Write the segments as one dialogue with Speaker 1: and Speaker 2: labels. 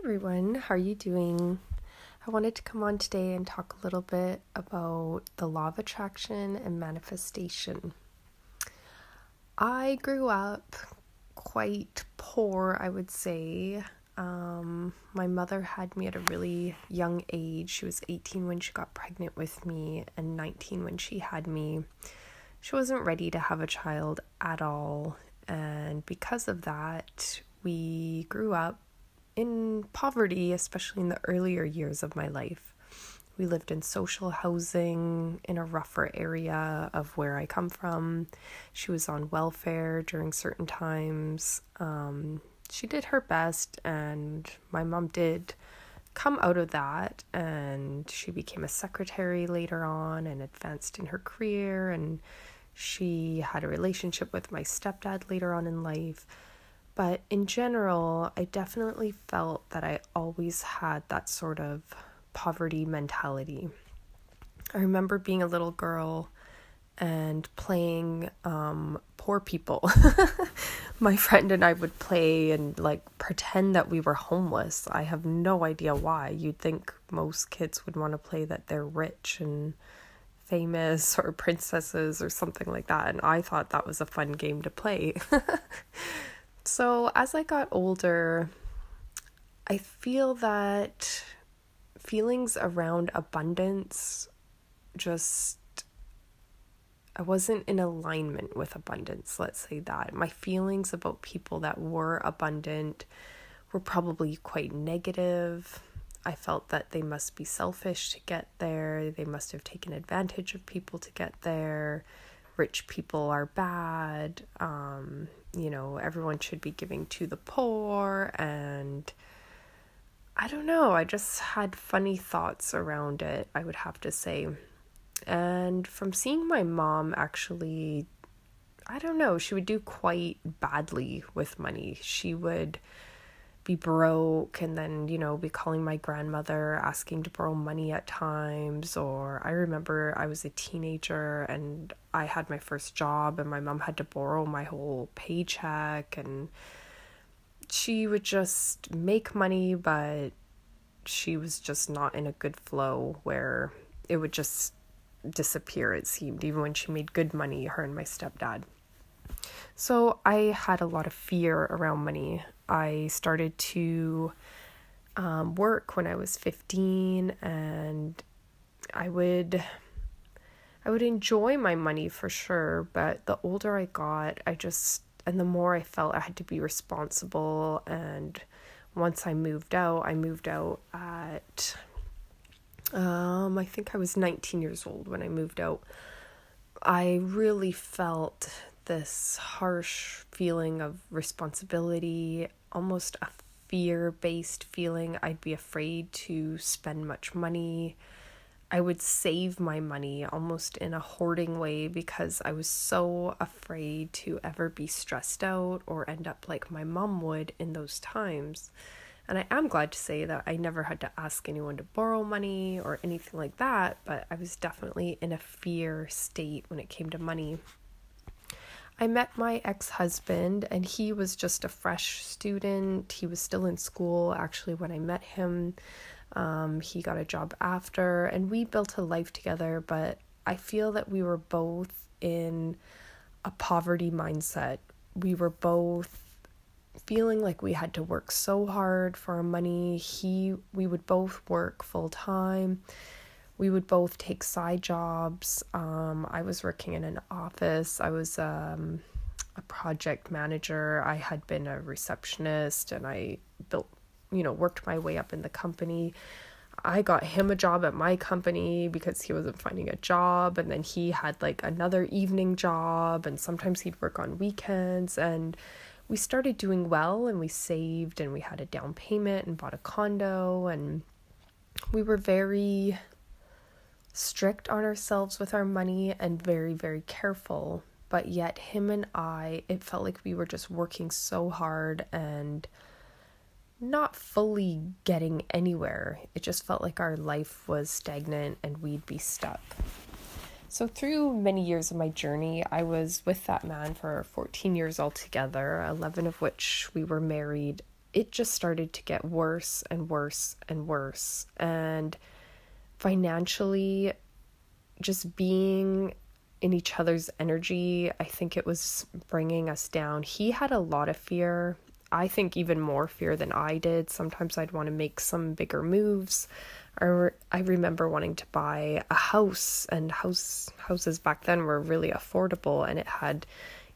Speaker 1: everyone, how are you doing? I wanted to come on today and talk a little bit about the law of attraction and manifestation. I grew up quite poor, I would say. My mother had me at a really young age. She was 18 when she got pregnant with me and 19 when she had me. She wasn't ready to have a child at all, and because of that, we grew up in poverty, especially in the earlier years of my life. We lived in social housing in a rougher area of where I come from. She was on welfare during certain times. She did her best, and my mom did come out of that, and she became a secretary later on and advanced in her career, and she had a relationship with my stepdad later on in life. But in general, I definitely felt that I always had that sort of poverty mentality. I remember being a little girl and playing poor people. My friend and I would play and pretend that we were homeless. I have no idea why. You'd think most kids would want to play that they're rich and famous or princesses or something like that. And I thought that was a fun game to play. So as I got older, I feel that feelings around abundance I wasn't in alignment with abundance, let's say that. My feelings about people that were abundant were probably quite negative. I felt that they must be selfish to get there. They must have taken advantage of people to get there. Rich people are bad. Everyone should be giving to the poor, and I don't know, I just had funny thoughts around it, I would have to say. And from seeing my mom actually, I don't know, she would do quite badly with money. She would be broke and then, be calling my grandmother asking to borrow money at times. Or I remember I was a teenager and I had my first job and my mom had to borrow my whole paycheck, and she would just make money, but she was just not in a good flow where it would just disappear, it seemed, even when she made good money, her and my stepdad. So I had a lot of fear around money. I started to work when I was 15, and I would enjoy my money for sure, but the older I got, and the more I felt I had to be responsible. And once I moved out at I think I was 19 years old when I moved out. I really felt this harsh feeling of responsibility, almost a fear-based feeling. I'd be afraid to spend much money. I would save my money almost in a hoarding way because I was so afraid to ever be stressed out or end up like my mom would in those times. And I am glad to say that I never had to ask anyone to borrow money or anything like that, but I was definitely in a fear state when it came to money. I met my ex-husband, and he was just a fresh student. He was still in school, actually, when I met him. He got a job after, and we built a life together, but I feel that we were both in a poverty mindset. We were both feeling like we had to work so hard for our money. We would both work full time. We would both take side jobs. I was working in an office. I was a project manager. I had been a receptionist, and I worked my way up in the company. I got him a job at my company because he wasn't finding a job, and then he had another evening job, and sometimes he'd work on weekends, and we started doing well, and we saved, and we had a down payment and bought a condo, and we were very strict on ourselves with our money and very, very careful. But yet him and it felt like we were just working so hard and not fully getting anywhere. It just felt like our life was stagnant and we'd be stuck. So through many years of my journey, I was with that man for 14 years altogether, 11 of which we were married. it just started to get worse and worse and worse. And financially, just being in each other's energy, I think it was bringing us down. He had a lot of fear. I think even more fear than I did. Sometimes I'd want to make some bigger moves. I remember wanting to buy a house, and houses back then were really affordable, and it had,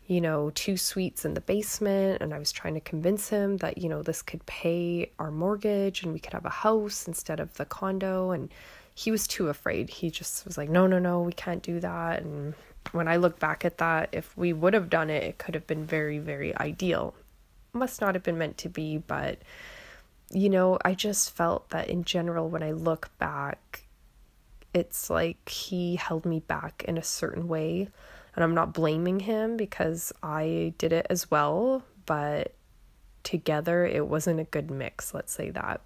Speaker 1: 2 suites in the basement, and I was trying to convince him that, this could pay our mortgage and we could have a house instead of the condo, and he was too afraid. He just was like, no, we can't do that. And when I look back at that, if we would have done it, it could have been very, very ideal. Must not have been meant to be, but I just felt that in general, when I look back, it's like he held me back in a certain way. And I'm not blaming him because I did it as well, but together it wasn't a good mix, let's say that.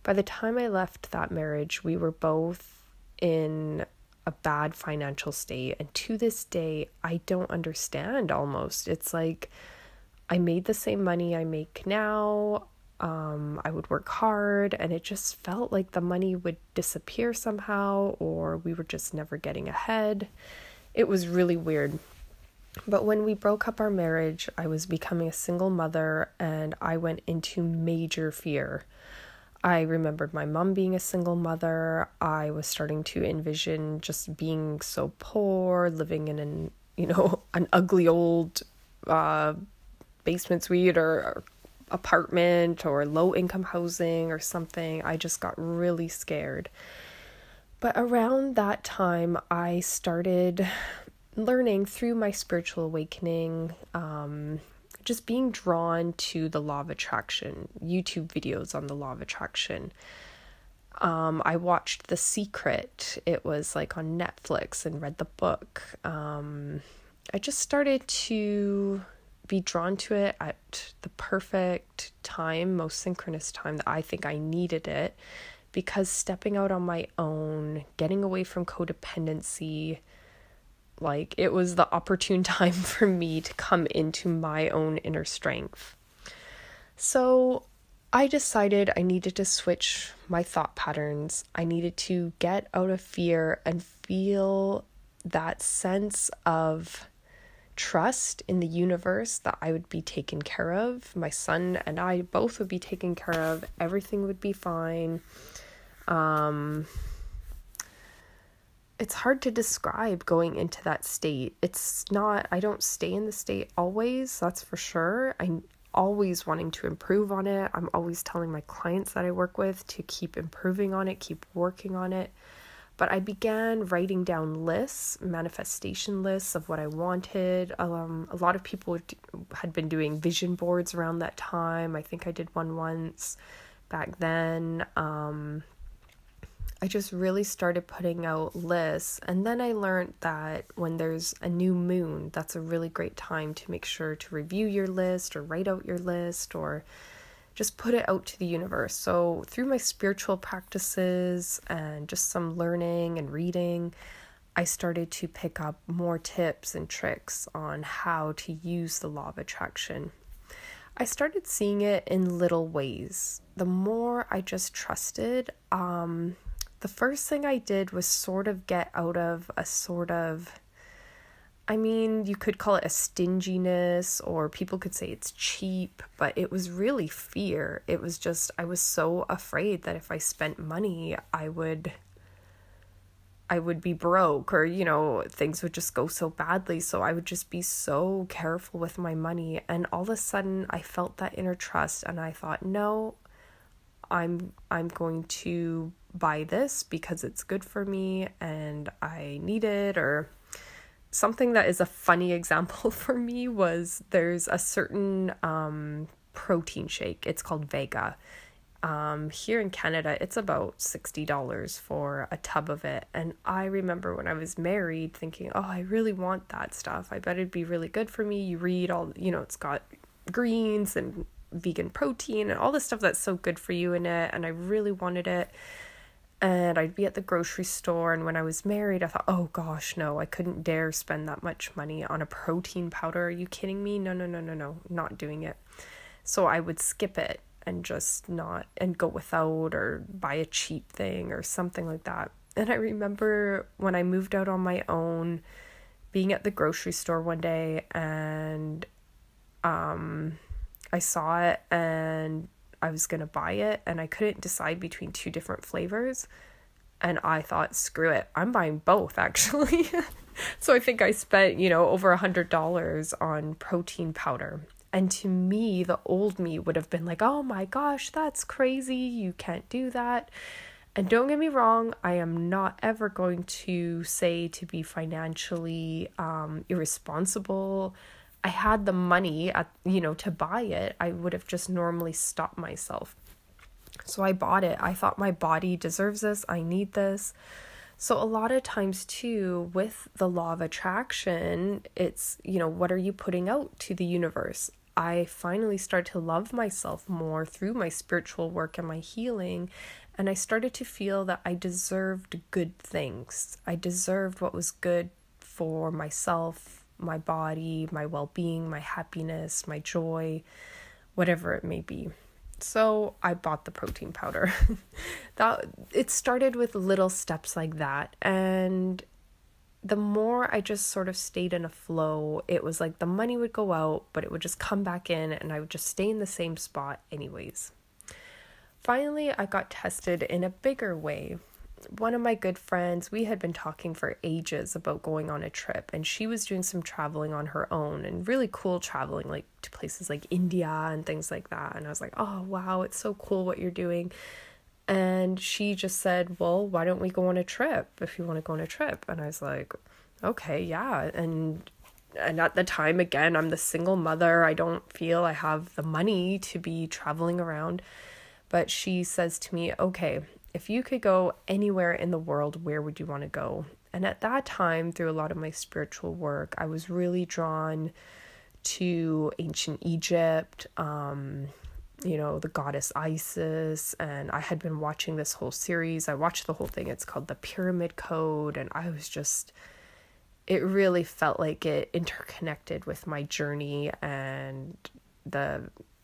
Speaker 1: By the time I left that marriage, we were both in a bad financial state. And to this day, I don't understand almost. It's like I made the same money I make now. I would work hard, and it just felt like the money would disappear somehow, or we were just never getting ahead. It was really weird. But when we broke up our marriage, I was becoming a single mother, and I went into major fear. I remembered my mom being a single mother. I was starting to envision just being so poor, living in an ugly old basement suite or apartment or low income housing or something. I just got really scared. But around that time, I started learning through my spiritual awakening, just being drawn to the law of attraction, YouTube videos on the law of attraction. I watched The Secret. It was like on Netflix, and read the book. I just started to be drawn to it at the perfect time, most synchronous time that I think I needed it, because stepping out on my own, getting away from codependency, like it was the opportune time for me to come into my own inner strength. So I decided I needed to switch my thought patterns. I needed to get out of fear and feel that sense of trust in the universe that I would be taken care of. My son and I both would be taken care of. Everything would be fine. It's hard to describe going into that state. I don't stay in the state always, that's for sure. I'm always wanting to improve on it. I'm always telling my clients that I work with to keep improving on it, keep working on it. But I began writing down lists, manifestation lists of what I wanted. A lot of people had been doing vision boards around that time. I think I did one once back then. I just really started putting out lists. And then I learned that when there's a new moon, that's a really great time to make sure to review your list or write out your list or just put it out to the universe. So through my spiritual practices and just some learning and reading, I started to pick up more tips and tricks on how to use the law of attraction. I started seeing it in little ways. The more I just trusted, the first thing I did was sort of get out of a you could call it a stinginess, or people could say it's cheap, but it was really fear. It was just, I was so afraid that if I spent money, I would be broke, or, things would just go so badly. So I would just be so careful with my money. And all of a sudden I felt that inner trust, and I thought, no, I'm going to buy this because it's good for me and I need it. Or something that is a funny example for me was there's a certain protein shake. It's called Vega. Here in Canada, it's about $60 for a tub of it. And I remember when I was married thinking, oh, I really want that stuff. I bet it'd be really good for me. You read all, it's got greens and vegan protein and all the stuff that's so good for you in it. And I really wanted it. And I'd be at the grocery store, and when I was married, I thought, oh gosh, no, I couldn't dare spend that much money on a protein powder. Are you kidding me? No, not doing it. So I would skip it and just not, and go without or buy a cheap thing or something like that. And I remember when I moved out on my own, being at the grocery store one day, and I saw it and I was going to buy it, and I couldn't decide between two different flavors. And I thought, screw it, I'm buying both, actually. So I think I spent, over $100 on protein powder. And to me, the old me would have been like, oh my gosh, that's crazy. You can't do that. And don't get me wrong, I am not ever going to say to be financially irresponsible. I had the money to buy it. I would have just normally stopped myself. So I bought it. I thought my body deserves this. I need this. So a lot of times too, with the law of attraction, it's, what are you putting out to the universe? I finally started to love myself more through my spiritual work and my healing. And I started to feel that I deserved good things. I deserved what was good for myself, my body, my well-being, my happiness, my joy, whatever it may be. So I bought the protein powder. It started with little steps like that. And the more I just sort of stayed in a flow, it was like the money would go out, but it would just come back in and I would just stay in the same spot anyways. Finally, I got tested in a bigger way. One of my good friends, we had been talking for ages about going on a trip, and she was doing some traveling on her own, and really cool traveling, like to places like India and things like that. And I was like, oh, wow, it's so cool what you're doing. And she just said, well, why don't we go on a trip if you want to go on a trip? And I was like, okay, yeah. And at the time, again, I'm the single mother. I don't feel I have the money to be traveling around. But she says to me, okay, if you could go anywhere in the world, where would you want to go? And at that time, through a lot of my spiritual work, I was really drawn to ancient Egypt, the goddess Isis. And I had been watching this whole series. I watched the whole thing. It's called The Pyramid Code. And I was just, it really felt like it interconnected with my journey and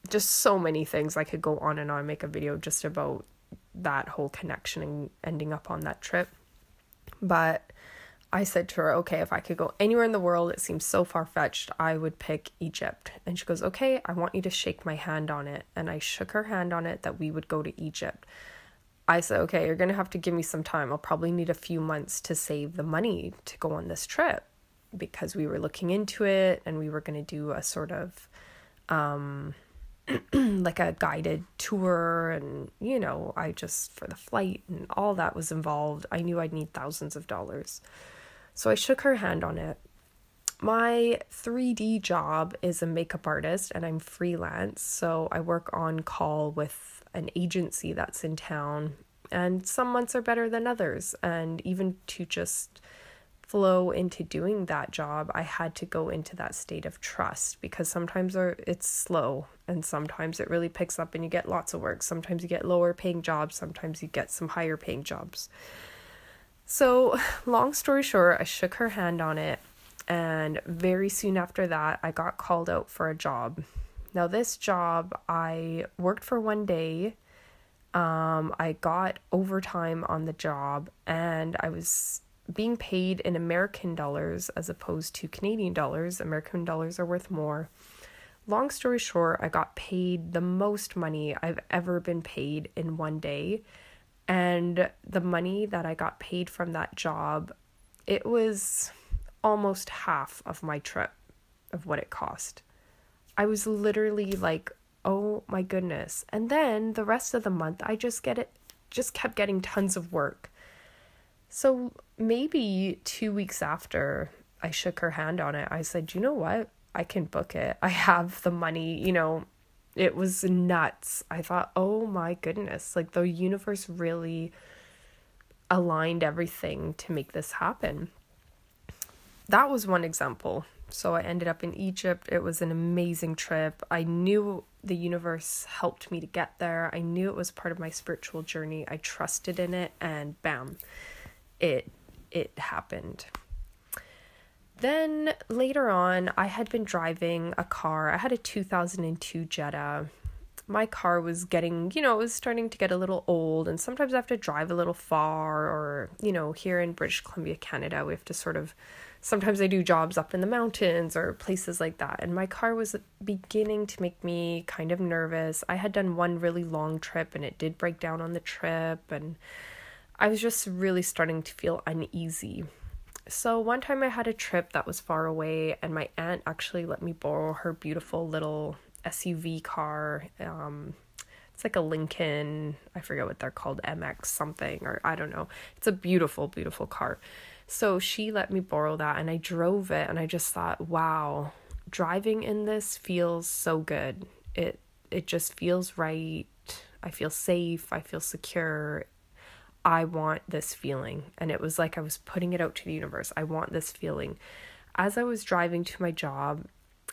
Speaker 1: just so many things. I could go on and on, make a video just about that whole connection and ending up on that trip. But I said to her, okay, if I could go anywhere in the world, it seems so far-fetched, I would pick Egypt. And she goes, okay, I want you to shake my hand on it. And I shook her hand on it that we would go to Egypt. I said, okay, you're going to have to give me some time. I'll probably need a few months to save the money to go on this trip, because we were looking into it and we were going to do a sort of like a guided tour, and I just, for the flight and all that was involved, I knew I'd need thousands of dollars. So I shook her hand on it. My 3D job is a makeup artist and I'm freelance, so I work on call with an agency that's in town, and some months are better than others. And even to just flow into doing that job, I had to go into that state of trust, because sometimes it's slow and sometimes it really picks up and you get lots of work. Sometimes you get lower paying jobs, sometimes you get some higher paying jobs. So long story short, I shook her hand on it, and very soon after that I got called out for a job. Now this job, I worked for one day. I got overtime on the job, and I was being paid in American dollars as opposed to Canadian dollars. American dollars are worth more. Long story short, I got paid the most money I've ever been paid in one day. And the money that I got paid from that job, it was almost half of my trip, of what it cost. I was literally like, oh my goodness. And then the rest of the month, I just kept getting tons of work. So maybe 2 weeks after I shook her hand on it, I said, you know what? I can book it. I have the money, it was nuts. I thought, oh my goodness, like the universe really aligned everything to make this happen. That was one example. So I ended up in Egypt. It was an amazing trip. I knew the universe helped me to get there. I knew it was part of my spiritual journey. I trusted in it, and bam, it happened. Then later on, I had been driving a car. I had a 2002 Jetta. My car was getting, it was starting to get a little old, and sometimes I have to drive a little far, or, here in British Columbia, Canada, we have to sometimes I do jobs up in the mountains or places like that. And my car was beginning to make me kind of nervous. I had done one really long trip and it did break down on the trip, and I was just really starting to feel uneasy. So one time I had a trip that was far away, and my aunt actually let me borrow her beautiful little SUV car. It's like a Lincoln, I forget what they're called, MX something, or I don't know. It's a beautiful, beautiful car. So she let me borrow that, and I drove it, and I just thought, wow, driving in this feels so good. It just feels right. I feel safe. I feel secure. I want this feeling. And it was like I was putting it out to the universe. I want this feeling. As I was driving to my job,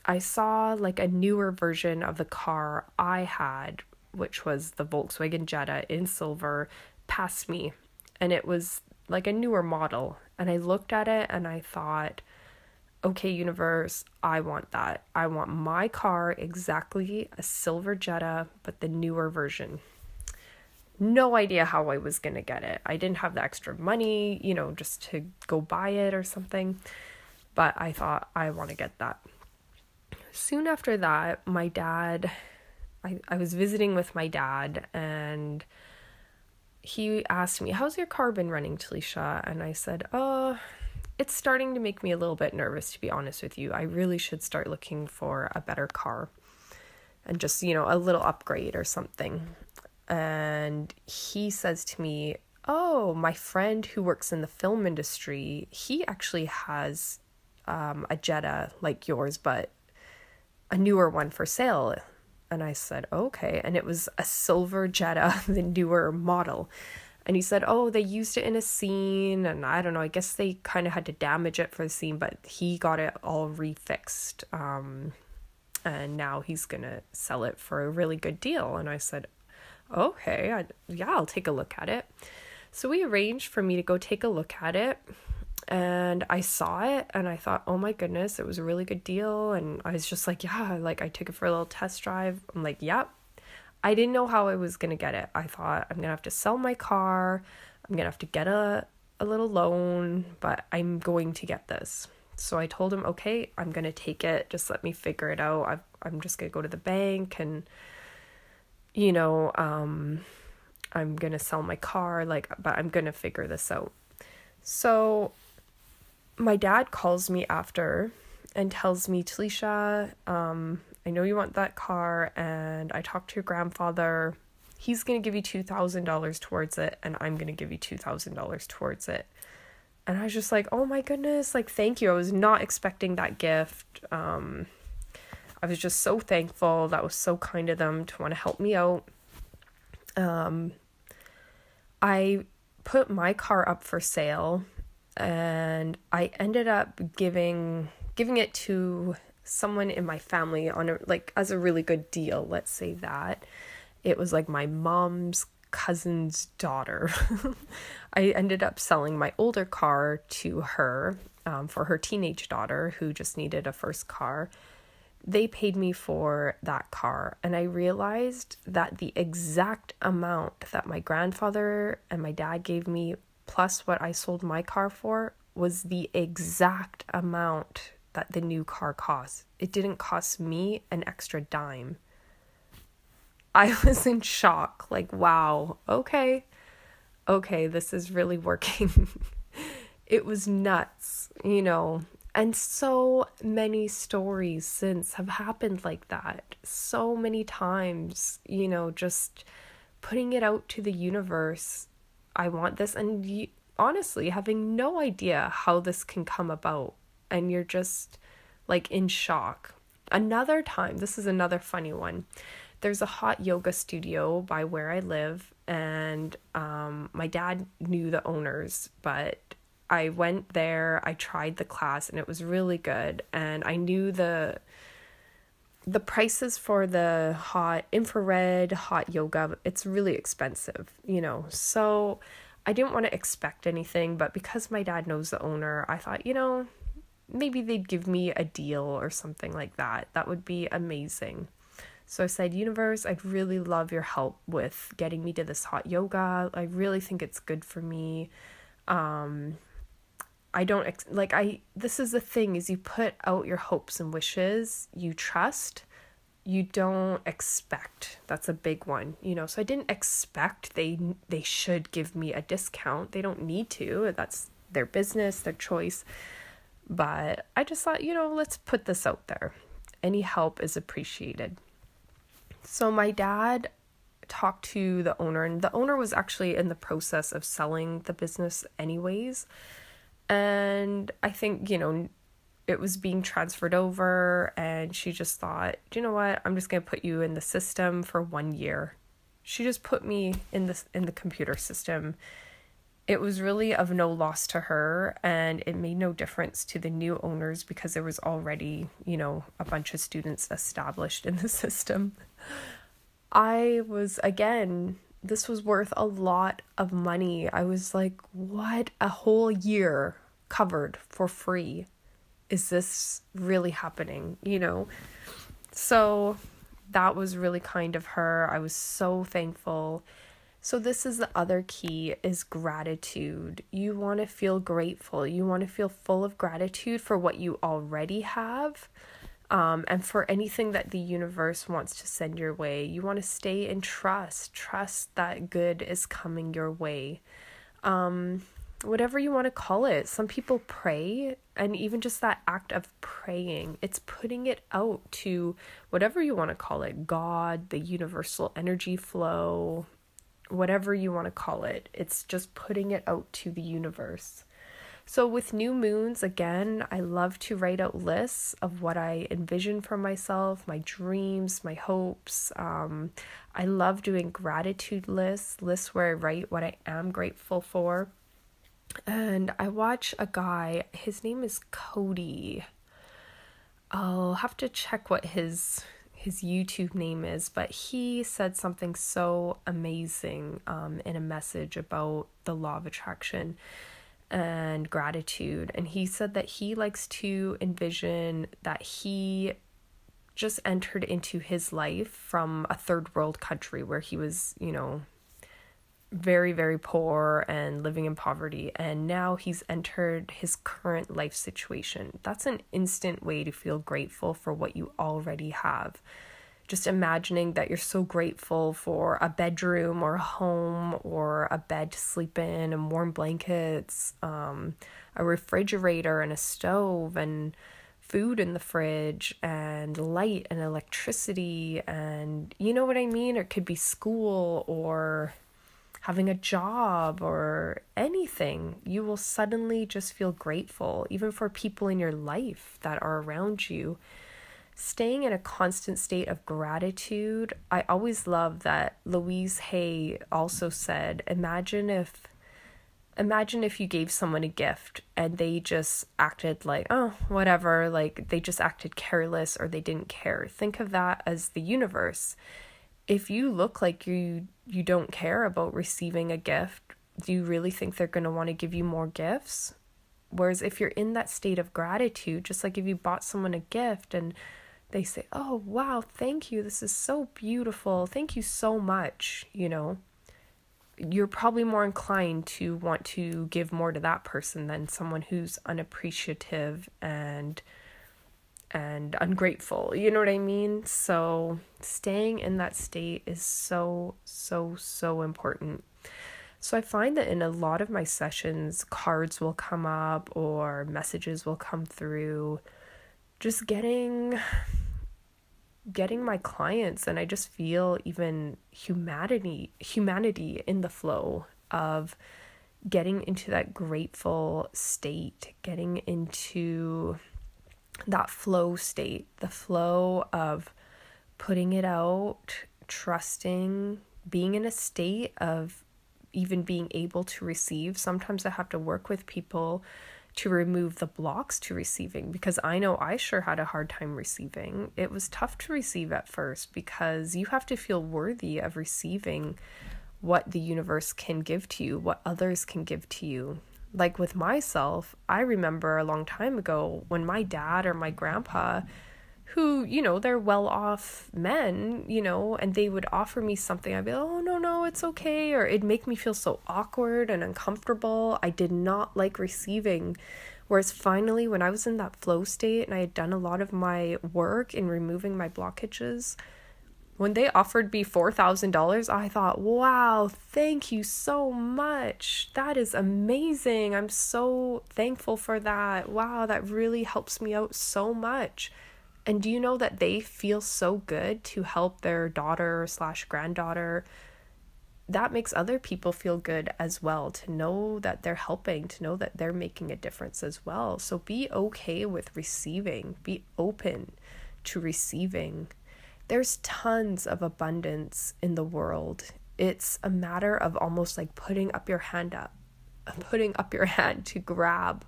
Speaker 1: I saw like a newer version of the car I had, which was the Volkswagen Jetta in silver, pass me. And it was like a newer model. And I looked at it and I thought, okay, universe, I want that. I want my car exactly a silver Jetta, but the newer version. No idea how I was going to get it. I didn't have the extra money, just to go buy it or something. But I thought, I want to get that. Soon after that, my dad, I was visiting with my dad, and he asked me, how's your car been running, Talisha? And I said, it's starting to make me a little bit nervous, to be honest with you. I really should start looking for a better car and just, a little upgrade or something. And he says to me, oh, my friend who works in the film industry, he actually has a Jetta like yours, but a newer one for sale. And I said, okay. And it was a silver Jetta, the newer model. And he said, oh, they used it in a scene. And I don't know, I guess they kind of had to damage it for the scene, but he got it all refixed. And now he's going to sell it for a really good deal. And I said, okay, I'll take a look at it. So we arranged for me to go take a look at it, and I saw it and I thought, oh my goodness, it was a really good deal. And I was just like, yeah, like I took it for a little test drive. I'm like, yep. I didn't know how I was going to get it. I thought I'm going to have to sell my car. I'm going to have to get a little loan, but I'm going to get this. So I told him, okay, I'm going to take it. Just let me figure it out. I'm just going to go to the bank and I'm going to sell my car, but I'm going to figure this out. So my dad calls me after and tells me, Talisha, I know you want that car, and I talked to your grandfather. He's going to give you $2,000 towards it, and I'm going to give you $2,000 towards it. And I was just like, oh my goodness, thank you. I was not expecting that gift. I was just so thankful. That was so kind of them to want to help me out. I put my car up for sale, and I ended up giving it to someone in my family on as a really good deal. Let's say that. It was my mom's cousin's daughter. I ended up selling my older car to her for her teenage daughter who just needed a first car. They paid me for that car, and I realized that the exact amount that my grandfather and my dad gave me plus what I sold my car for was the exact amount that the new car cost. It didn't cost me an extra dime. I was in shock, wow, okay, this is really working. It was nuts, And so many stories since have happened like that. So many times, just putting it out to the universe. I want this. And honestly, having no idea how this can come about. And you're just in shock. Another time, this is another funny one. There's a hot yoga studio by where I live. And my dad knew the owners, but I went there, I tried the class, and it was really good. And I knew the prices for the infrared hot yoga, it's really expensive, So I didn't want to expect anything, but because my dad knows the owner, I thought, maybe they'd give me a deal or something like that. That would be amazing. So I said, universe, I'd really love your help with getting me to this hot yoga. I really think it's good for me. I don't, this is the thing, is you put out your hopes and wishes, you trust, you don't expect. That's a big one, so I didn't expect they should give me a discount. They don't need to. That's their business, their choice. But I just thought, let's put this out there. Any help is appreciated. So my dad talked to the owner, and the owner was actually in the process of selling the business anyways. And I think, it was being transferred over, and she just thought, you know what, I'm just going to put you in the system for 1 year. She just put me in the computer system. It was really of no loss to her, and it made no difference to the new owners because there was already, a bunch of students established in the system. This was worth a lot of money. I was like, what? A whole year covered for free? Is this really happening? So that was really kind of her. I was so thankful. So this is the other key, is gratitude. You want to feel grateful. You want to feel full of gratitude for what you already have. And for anything that the universe wants to send your way. You want to stay in trust that good is coming your way. Whatever you want to call it. Some people pray, and even just that act of praying, it's putting it out to whatever you want to call it, God, the universal energy flow, whatever you want to call it. It's just putting it out to the universe. So with new moons, again, I love to write out lists of what I envision for myself, my dreams, my hopes. I love doing gratitude lists where I write what I am grateful for. And I watch a guy, his name is Cody. I'll have to check what his YouTube name is, but he said something so amazing in a message about the law of attraction and gratitude. And he said that he likes to envision that he just entered into his life from a third world country where he was, very, very poor and living in poverty. And now he's entered his current life situation. That's an instant way to feel grateful for what you already have. Just imagining that you're so grateful for a bedroom or a home or a bed to sleep in and warm blankets, a refrigerator and a stove and food in the fridge and light and electricity, and you know what I mean? It could be school or having a job or anything. You will suddenly just feel grateful, even for people in your life that are around you. Staying in a constant state of gratitude. I always love that Louise Hay also said, imagine if you gave someone a gift and they just acted like, oh, whatever, like they just acted careless or they didn't care. Think of that as the universe. If you look like you don't care about receiving a gift, do you really think they're going to want to give you more gifts? Whereas if you're in that state of gratitude, just like if you bought someone a gift and they say, oh, wow, thank you. This is so beautiful. Thank you so much. You're probably more inclined to want to give more to that person than someone who's unappreciative and ungrateful. You know what I mean? So staying in that state is so, so, so important. So I find that in a lot of my sessions, cards will come up or messages will come through, just getting my clients, and I just feel even humanity in the flow of getting into that grateful state, getting into that flow state, the flow of putting it out, trusting, being in a state of even being able to receive. Sometimes I have to work with people to remove the blocks to receiving, because I know I sure had a hard time receiving. It was tough to receive at first because you have to feel worthy of receiving what the universe can give to you, what others can give to you. Like with myself, I remember a long time ago when my dad or my grandpa, who, they're well-off men, and they would offer me something, I'd be like, oh, no, it's okay. Or it'd make me feel so awkward and uncomfortable. I did not like receiving. Whereas finally, when I was in that flow state and I had done a lot of my work in removing my blockages, when they offered me $4,000, I thought, wow, thank you so much. That is amazing. I'm so thankful for that. Wow, that really helps me out so much. And do you know that they feel so good to help their daughter/granddaughter? That makes other people feel good as well, to know that they're helping, to know that they're making a difference as well. So be okay with receiving. Be open to receiving. There's tons of abundance in the world. It's a matter of almost like putting up your hand to grab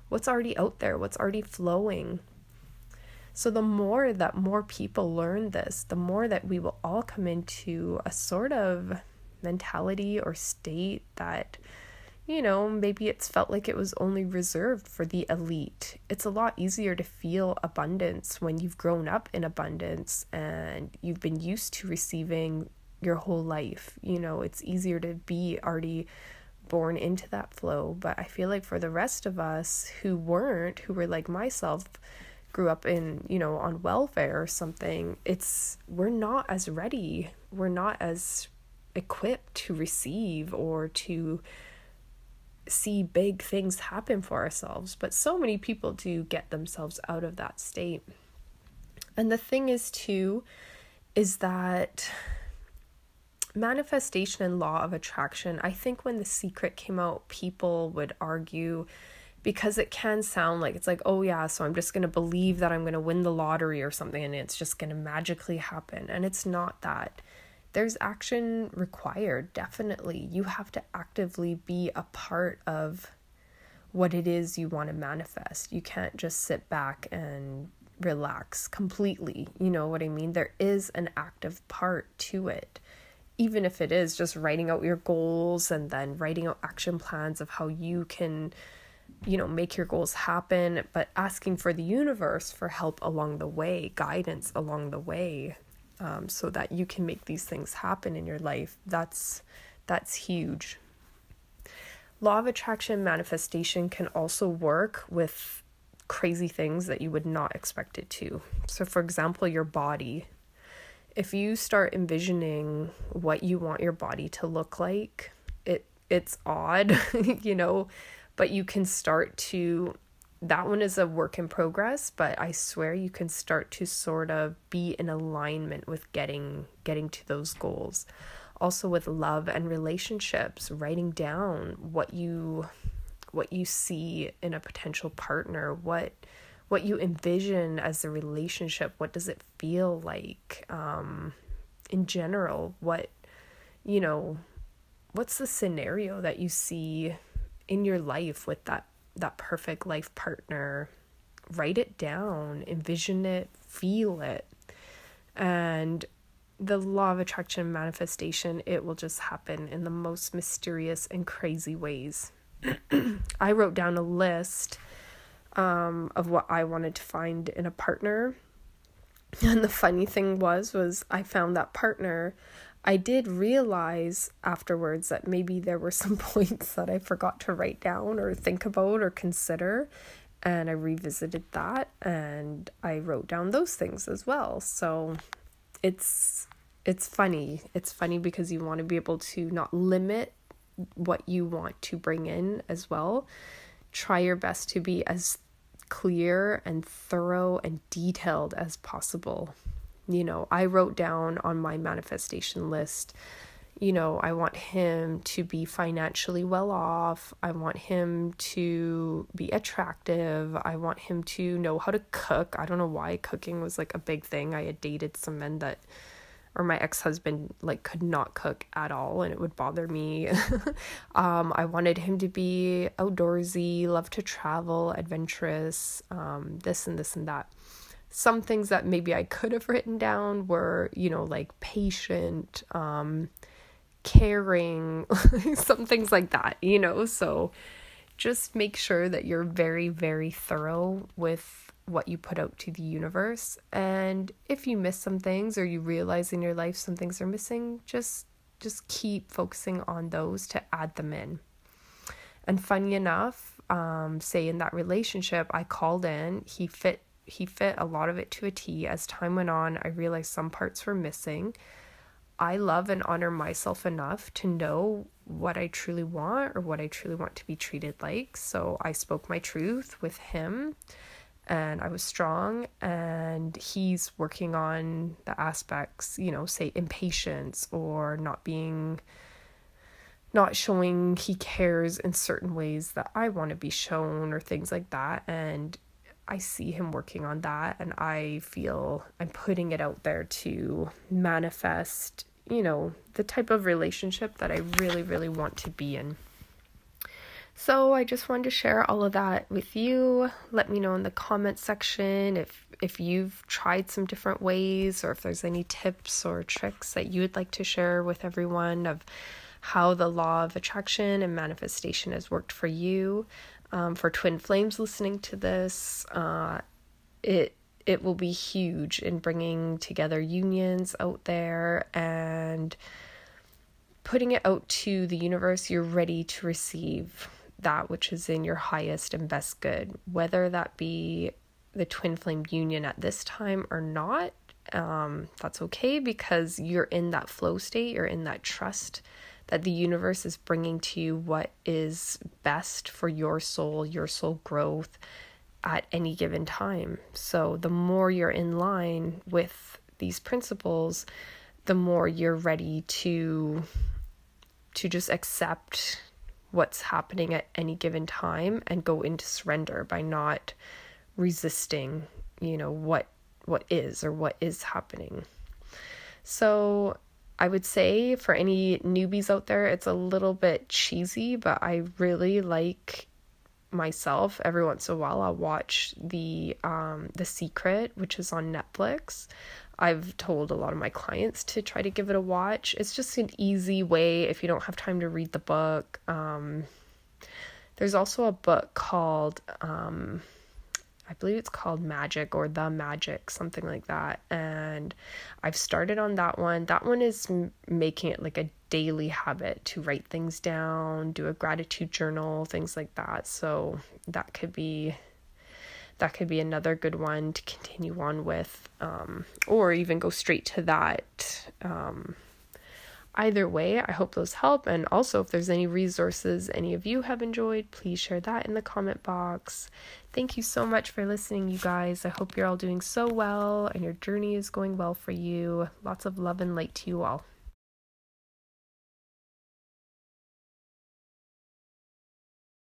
Speaker 1: what's already out there, what's already flowing. So the more that more people learn this, the more that we will all come into a sort of mentality or state that, maybe it's felt like it was only reserved for the elite. It's a lot easier to feel abundance when you've grown up in abundance and you've been used to receiving your whole life. It's easier to be already born into that flow. But I feel like for the rest of us who were like myself, grew up in, on welfare or something, we're not as ready. We're not as equipped to receive or to see big things happen for ourselves. But so many people do get themselves out of that state. And the thing is too, is that manifestation and law of attraction, I think when The Secret came out, people would argue, because it can sound like it's like, oh yeah, so I'm just going to believe that I'm going to win the lottery or something and it's just going to magically happen. And it's not that. There's action required, definitely. You have to actively be a part of what it is you want to manifest. You can't just sit back and relax completely. You know what I mean? There is an active part to it. Even if it is just writing out your goals and then writing out action plans of how you can make your goals happen, but asking for the universe for help along the way, guidance along the way, so that you can make these things happen in your life. That's huge. Law of attraction manifestation can also work with crazy things that you would not expect it to. So for example, your body. If you start envisioning what you want your body to look like, it's odd, but you can start to, that one is a work in progress, but I swear you can start to sort of be in alignment with getting to those goals. Also with love and relationships, writing down what you see in a potential partner, what you envision as a relationship, what does it feel like in general, what's the scenario that you see in your life with that perfect life partner. Write it down, envision it, feel it. And the law of attraction manifestation, it will just happen in the most mysterious and crazy ways. I wrote down a list of what I wanted to find in a partner. And the funny thing was I found that partner. I did realize afterwards that maybe there were some points that I forgot to write down or think about or consider, and I revisited that and I wrote down those things as well. So it's funny. It's funny because you want to be able to not limit what you want to bring in as well. Try your best to be as clear and thorough and detailed as possible. I wrote down on my manifestation list, I want him to be financially well off. I want him to be attractive. I want him to know how to cook. I don't know why cooking was like a big thing. I had dated some men or my ex-husband could not cook at all, and it would bother me. I wanted him to be outdoorsy, love to travel, adventurous, this and this and that. Some things that maybe I could have written down were, patient, caring, some things like that, so just make sure that you're very, very thorough with what you put out to the universe. And if you miss some things or you realize in your life some things are missing, just keep focusing on those to add them in. And funny enough, say in that relationship, I called in, he fit a lot of it to a T. As time went on, I realized some parts were missing. I love and honor myself enough to know what I truly want or what I truly want to be treated like. So I spoke my truth with him and I was strong, and he's working on the aspects, say impatience or not showing he cares in certain ways that I want to be shown or things like that. And I see him working on that, and I feel I'm putting it out there to manifest, the type of relationship that I really, really want to be in. So I just wanted to share all of that with you. Let me know in the comment section if you've tried some different ways, or if there's any tips or tricks that you would like to share with everyone of how the law of attraction and manifestation has worked for you. For twin flames listening to this, it will be huge in bringing together unions out there and putting it out to the universe. You're ready to receive that which is in your highest and best good, whether that be the twin flame union at this time or not. That's okay, because you're in that flow state, you're in that trust that the universe is bringing to you what is best for your soul growth at any given time. So the more you're in line with these principles, the more you're ready to just accept what's happening at any given time and go into surrender by not resisting, what is or what is happening. So I would say for any newbies out there, it's a little bit cheesy, but I really like myself. Every once in a while, I'll watch The Secret, which is on Netflix. I've told a lot of my clients to try to give it a watch. It's just an easy way if you don't have time to read the book. There's also a book called, I believe it's called Magic or The Magic, something like that. And I've started on that one. That one is making it like a daily habit to write things down, do a gratitude journal, things like that. So that could be another good one to continue on with, or even go straight to that. Either way, I hope those help. And also, if there's any resources any of you have enjoyed, please share that in the comment box. Thank you so much for listening, you guys. I hope you're all doing so well and your journey is going well for you. Lots of love and light to you all.